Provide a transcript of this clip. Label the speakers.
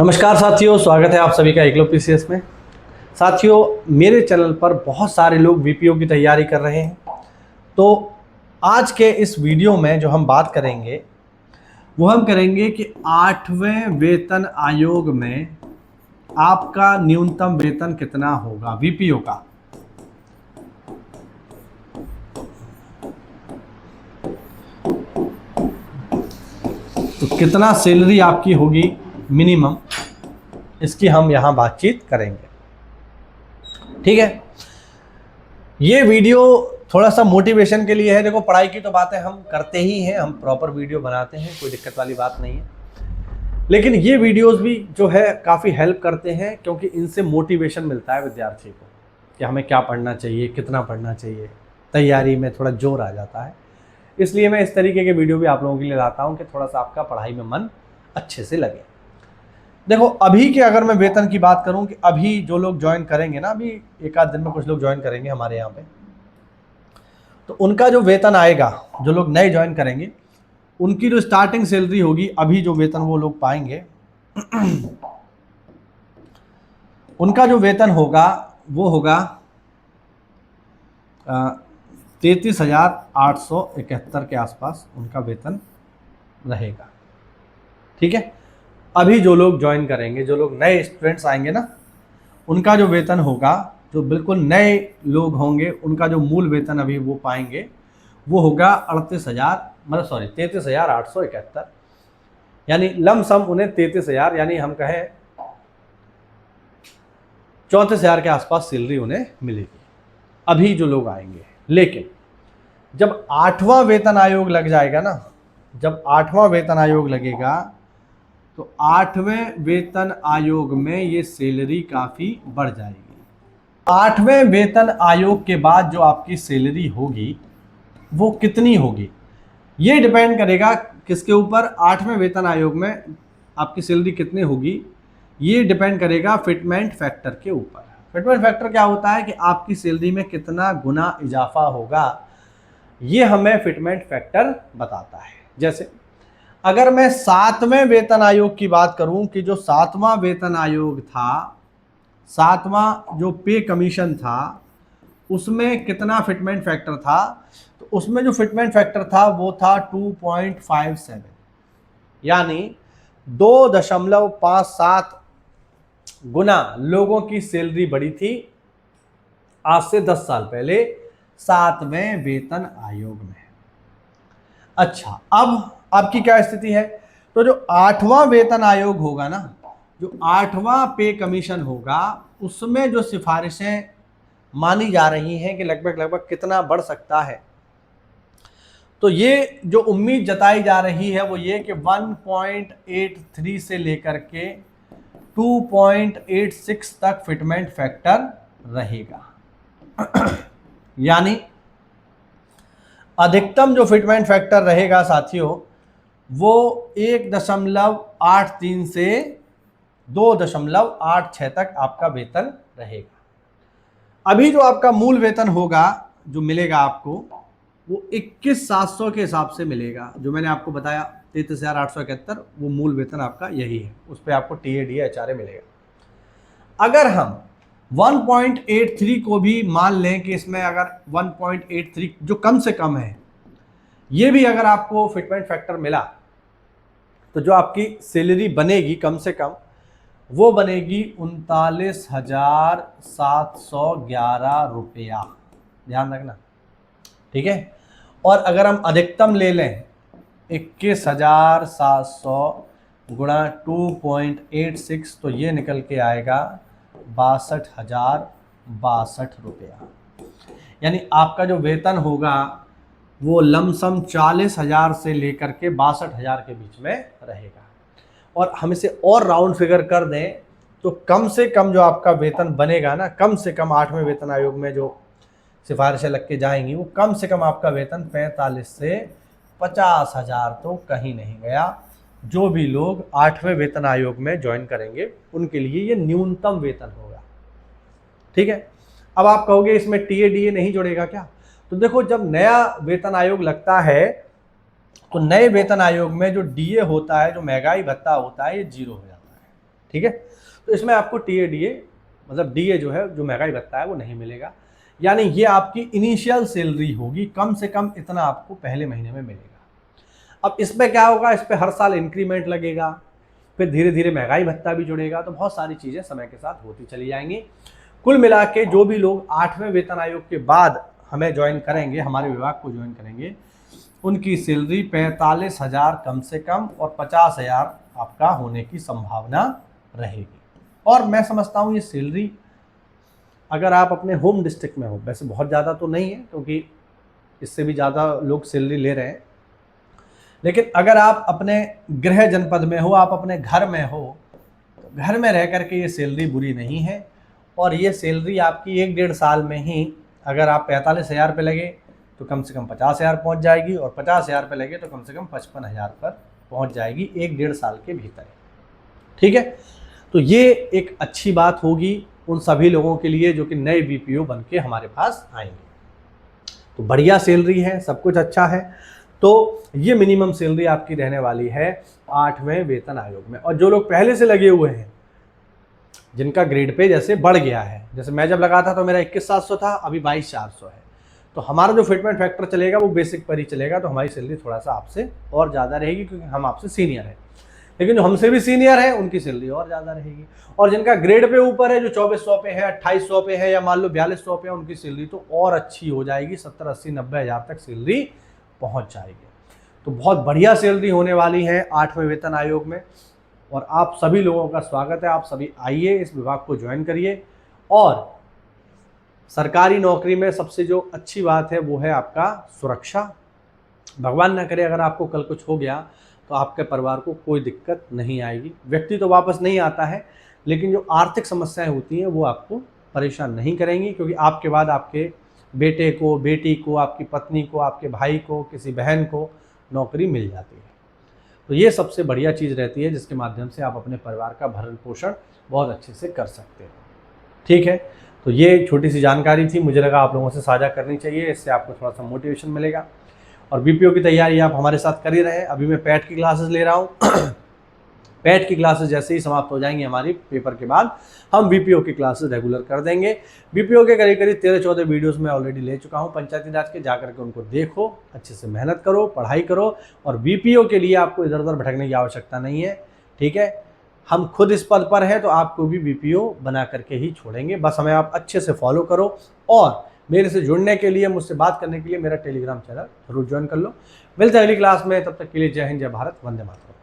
Speaker 1: नमस्कार साथियों, स्वागत है आप सभी का एकलव्य पीसीएस में। साथियों, मेरे चैनल पर बहुत सारे लोग वीपीओ की तैयारी कर रहे हैं। तो आज के इस वीडियो में जो हम बात करेंगे वो हम करेंगे कि 8वें वेतन आयोग में आपका न्यूनतम वेतन कितना होगा वीपीओ का। तो कितना सैलरी आपकी होगी मिनिमम, इसकी हम यहाँ बातचीत करेंगे। ठीक है, ये वीडियो थोड़ा सा मोटिवेशन के लिए है। देखो, पढ़ाई की तो बातें हम करते ही हैं, हम प्रॉपर वीडियो बनाते हैं, कोई दिक्कत वाली बात नहीं है। लेकिन ये वीडियोस भी जो है काफ़ी हेल्प करते हैं, क्योंकि इनसे मोटिवेशन मिलता है विद्यार्थी को कि हमें क्या पढ़ना चाहिए, कितना पढ़ना चाहिए, तैयारी में थोड़ा जोर आ जाता है। इसलिए मैं इस तरीके के वीडियो भी आप लोगों के लिए लाता हूँ कि थोड़ा सा आपका पढ़ाई में मन अच्छे से लगे। देखो, अभी के अगर मैं वेतन की बात करूं कि अभी जो लोग ज्वाइन करेंगे ना, अभी एक आध दिन में कुछ लोग ज्वाइन करेंगे हमारे यहाँ पे, तो उनका जो वेतन आएगा, जो लोग नए ज्वाइन करेंगे उनकी जो स्टार्टिंग सैलरी होगी, अभी जो वेतन वो लोग पाएंगे उनका जो वेतन होगा वो होगा 33,871 के आसपास उनका वेतन रहेगा। ठीक है, अभी जो लोग ज्वाइन करेंगे, जो लोग नए स्टूडेंट्स आएंगे ना, उनका जो वेतन होगा, जो बिल्कुल नए लोग होंगे, उनका जो मूल वेतन अभी वो पाएंगे वो होगा 33,871, यानी लमसम उन्हें 33,000, यानी हम कहें 34,000 के आसपास सैलरी उन्हें मिलेगी अभी जो लोग आएंगे। लेकिन जब 8वां वेतन आयोग लग जाएगा ना, जब 8वां वेतन आयोग लगेगा तो 8वें वेतन आयोग में ये सैलरी काफ़ी बढ़ जाएगी। 8वें वेतन आयोग के बाद जो आपकी सैलरी होगी वो कितनी होगी, ये डिपेंड करेगा किसके ऊपर। 8वें वेतन आयोग में आपकी सैलरी कितनी होगी ये डिपेंड करेगा फिटमेंट फैक्टर के ऊपर। फिटमेंट फैक्टर क्या होता है कि आपकी सैलरी में कितना गुना इजाफा होगा, ये हमें फिटमेंट फैक्टर बताता है। जैसे अगर मैं 7वें वेतन आयोग की बात करूं कि जो 7वां वेतन आयोग था, 7वां जो पे कमीशन था, उसमें कितना फिटमेंट फैक्टर था, तो उसमें जो फिटमेंट फैक्टर था वो था 2.57, यानी 2.57 गुना लोगों की सैलरी बढ़ी थी आज से 10 साल पहले 7वें वेतन आयोग में। अच्छा, अब आपकी क्या स्थिति है, तो जो 8वां वेतन आयोग होगा ना, जो 8वां पे कमीशन होगा, उसमें जो सिफारिशें मानी जा रही हैं कि लगभग कितना बढ़ सकता है, तो ये जो उम्मीद जताई जा रही है वो ये कि 1.83 से लेकर के 2.86 तक फिटमेंट फैक्टर रहेगा। यानी अधिकतम जो फिटमेंट फैक्टर रहेगा साथियों वो 1.83 से 2.86 तक आपका वेतन रहेगा। अभी जो आपका मूल वेतन होगा जो मिलेगा आपको वो 21,700 के हिसाब से मिलेगा। जो मैंने आपको बताया 33,871, वो मूल वेतन आपका यही है, उस पर आपको टीए डी एचआरए मिलेगा। अगर हम 1.83 को भी मान लें कि इसमें अगर 1.83 जो कम से कम है, ये भी अगर आपको फिटमेंट फैक्टर मिला, तो जो आपकी सैलरी बनेगी कम से कम वो बनेगी 39,711 रुपया। ध्यान रखना, ठीक है। और अगर हम अधिकतम ले लें 21,700 गुणा 2.86, तो ये निकल के आएगा 62,062 रुपया। यानी आपका जो वेतन होगा वो लमसम 40,000 से लेकर के 62,000 के बीच में रहेगा। और हम इसे और राउंड फिगर कर दें तो कम से कम जो आपका वेतन बनेगा ना, कम से कम 8वें वेतन आयोग में जो सिफारिशें लग के जाएंगी, वो कम से कम आपका वेतन 45 से 50,000 तो कहीं नहीं गया। जो भी लोग 8वें वेतन आयोग में ज्वाइन करेंगे उनके लिए ये न्यूनतम वेतन होगा। ठीक है, अब आप कहोगे इसमें टीए डीए नहीं जुड़ेगा क्या? तो देखो, जब नया वेतन आयोग लगता है तो नए वेतन आयोग में जो डीए होता है, जो महंगाई भत्ता होता है, ये 0 हो जाता है। ठीक है। तो इसमें आपको टीए डीए मतलब डीए जो है, जो महंगाई भत्ता है, वो नहीं मिलेगा। यानी ये आपकी इनिशियल सैलरी होगी, कम से कम इतना आपको पहले महीने में मिलेगा। अब इसमें क्या होगा, इस पर हर साल इंक्रीमेंट लगेगा, फिर धीरे धीरे महंगाई भत्ता भी जुड़ेगा, तो बहुत सारी चीज़ें समय के साथ होती चली जाएंगी। कुल मिला के जो भी लोग 8वें वेतन आयोग के बाद हमें ज्वाइन करेंगे, हमारे विभाग को ज्वाइन करेंगे, उनकी सैलरी 45,000 कम से कम और 50,000 आपका होने की संभावना रहेगी। और मैं समझता हूँ ये सैलरी अगर आप अपने होम डिस्ट्रिक्ट में हो, वैसे बहुत ज़्यादा तो नहीं है क्योंकि इससे भी ज़्यादा लोग सैलरी ले रहे हैं, लेकिन अगर आप अपने गृह जनपद में हो, आप अपने घर में हो, तो घर में रह करके ये सैलरी बुरी नहीं है। और ये सैलरी आपकी 1-1.5 साल में ही, अगर आप 45,000 पे लगे तो कम से कम 50,000 पहुँच जाएगी, और 50,000 पे लगे तो कम से कम 55,000 पर पहुँच जाएगी 1-1.5 साल के भीतर। ठीक है, तो ये एक अच्छी बात होगी उन सभी लोगों के लिए जो कि नए बीपीओ बन के हमारे पास आएंगे। तो बढ़िया सैलरी है, सब कुछ अच्छा है। तो ये मिनिमम सैलरी आपकी रहने वाली है 8वें वेतन आयोग में। और जो लोग पहले से लगे हुए हैं, जिनका ग्रेड पे जैसे बढ़ गया है, जैसे मैं जब लगा था तो मेरा 21,700 था, अभी 22,400 है, तो हमारा जो फिटमेंट फैक्टर चलेगा वो बेसिक पर ही चलेगा, तो हमारी सैलरी थोड़ा सा आपसे और ज़्यादा रहेगी क्योंकि हम आपसे सीनियर हैं। लेकिन जो हमसे भी सीनियर है उनकी सैलरी और ज़्यादा रहेगी। और जिनका ग्रेड पे ऊपर है, जो 2400 पे है, 2800 पे है, या मान लो 4200 पे है, उनकी सैलरी तो और अच्छी हो जाएगी, 70, 80, 90 हज़ार तक सैलरी पहुँच जाएगी। तो बहुत बढ़िया सैलरी होने वाली है 8वें वेतन आयोग में। और आप सभी लोगों का स्वागत है, आप सभी आइए, इस विभाग को ज्वाइन करिए। और सरकारी नौकरी में सबसे जो अच्छी बात है वो है आपका सुरक्षा। भगवान ना करे अगर आपको कल कुछ हो गया तो आपके परिवार को कोई दिक्कत नहीं आएगी। व्यक्ति तो वापस नहीं आता है, लेकिन जो आर्थिक समस्याएं होती हैं वो आपको परेशान नहीं करेंगी, क्योंकि आपके बाद आपके बेटे को, बेटी को, आपकी पत्नी को, आपके भाई को, किसी बहन को नौकरी मिल जाती है। तो ये सबसे बढ़िया चीज़ रहती है जिसके माध्यम से आप अपने परिवार का भरण पोषण बहुत अच्छे से कर सकते हो। ठीक है, तो ये छोटी सी जानकारी थी, मुझे लगा आप लोगों से साझा करनी चाहिए, इससे आपको थोड़ा सा मोटिवेशन मिलेगा। और बीपीओ की तैयारी आप हमारे साथ कर ही रहे हैं। अभी मैं पैट की क्लासेस ले रहा हूँ। पैट की क्लासेस जैसे ही समाप्त हो जाएंगी हमारी पेपर के बाद, हम बीपीओ की क्लासेस रेगुलर कर देंगे। बीपीओ के करीब 13-14 वीडियोस मैं ऑलरेडी ले चुका हूँ पंचायती राज के, जाकर के उनको देखो, अच्छे से मेहनत करो, पढ़ाई करो। और बीपीओ के लिए आपको इधर उधर भटकने की आवश्यकता नहीं है। ठीक है, हम खुद इस पद पर हैं तो आपको भी बीपीओ बना करके ही छोड़ेंगे। बस हमें आप अच्छे से फॉलो करो। और मेरे से जुड़ने के लिए, मुझसे बात करने के लिए मेरा टेलीग्राम चैनल जरूर ज्वाइन कर लो। मिलते हैं अगली क्लास में, तब तक के लिए जय हिंद, जय भारत, वंदे मातरम।